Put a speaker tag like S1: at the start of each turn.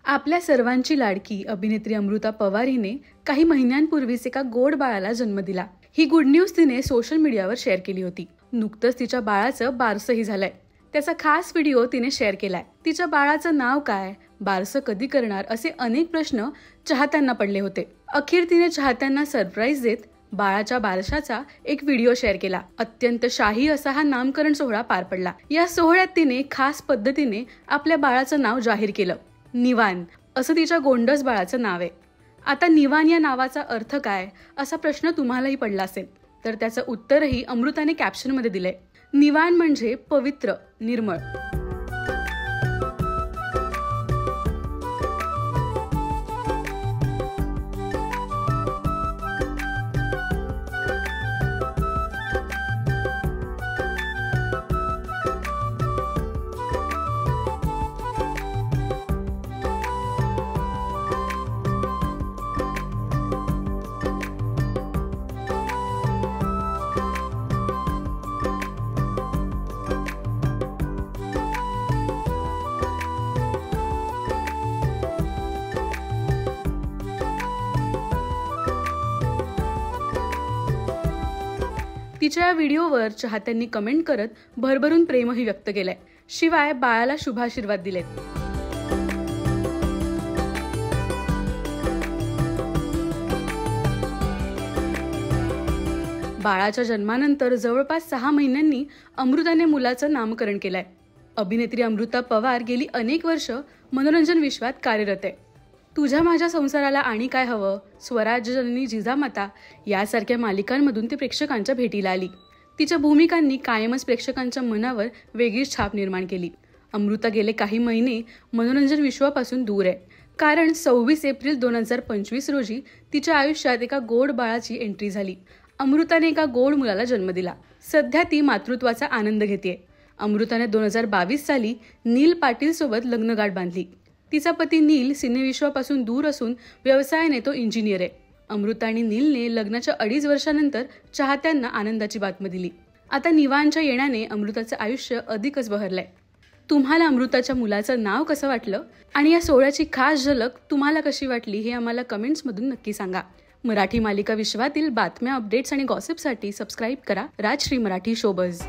S1: आपल्या सर्वांची लाडकी अभिनेत्री अमृता पवार हिने काही महिन्यांपूर्वीच एका गोड बाळाला जन्म दिला। ही गुड न्यूज तिने सोशल मीडियावर शेअर केली होती। नुकतंच तिच्या बाळाचं बारसंही झालंय। त्याचा खास व्हिडिओ तिने शेअर केलाय। तिच्या बाळाचं नाव काय, बारसं कधी करणार असे अनेक प्रश्न चाहत्यांना पडले होते। अखेर तिने चाहत्यांना सरप्राईज देत बाळाच्या बारशाचा एक व्हिडिओ शेअर केला। अत्यंत शाही असा हा नामकरण सोहळा पार पडला। या सोहळ्यात तिने खास पद्धतीने आपल्या बाळाचं नाव जाहीर केलं। निवान असं तिच्या गोंडस बाळाचं नाव आहे। आता निवान या नावाचा अर्थ काय असा प्रश्न तुम्हालाही पडला असेल, तर त्याचं उत्तरही अमृताने कॅप्शनमध्ये दिलंय। निवान म्हणजे पवित्र, निर्मळ। तिच्या या व्हिडिओवर चाहत्यांनी कमेंट करत भरभरून प्रेमही व्यक्त केलंय। शिवाय बाळाला शुभाशीर्वाद दिलेत। बाळाच्या जन्मानंतर जवळपास 6 महिन्यांनी अमृताने मुलाचं नामकरण केलंय। अभिनेत्री अमृता पवार गेली अनेक वर्ष मनोरंजन विश्वात कार्यरत आहे। तुझ्या माझ्या संसाराला आणि काय हवं, स्वराज्य जननी जिजामाता यासारख्या मालिकांमधून ती प्रेक्षकांच्या भेटीला आली। तिच्या भूमिकांनी कायमच प्रेक्षकांच्या मनावर वेगळीच छाप निर्माण केली। अमृता गेले काही महिने मनोरंजन विश्वापासून दूर आहे, कारण 26 एप्रिल 2025 रोजी तिच्या आयुष्यात एका गोड बाळाची एंट्री झाली। अमृताने एका गोड मुलाला जन्म दिला। सध्या ती मातृत्वाचा आनंद घेतेय। अमृताने 2022 साली नील पाटील सोबत लग्नगाठ बांधली। तिचा पती नील सिनेविश्वापासून दूर असून व्यवसायाने तो इंजिनियर आहे। अमृता आणि नीलने लग्नाच्या 2.5 वर्षानंतर चाहत्यांना आनंदाची बातमी दिली। आता निवांच्या येण्याने अमृताचं आयुष्य अधिकच बहरलंय। तुम्हाला अमृताच्या मुलाचं नाव कसं वाटलं आणि या सोहळ्याची खास झलक तुम्हाला कशी वाटली हे आम्हाला कमेंट्समधून नक्की सांगा। मराठी मालिका विश्वातील बातम्या, अपडेट्स आणि गॉसिपसाठी सबस्क्राईब करा राजश्री मराठी शोबज।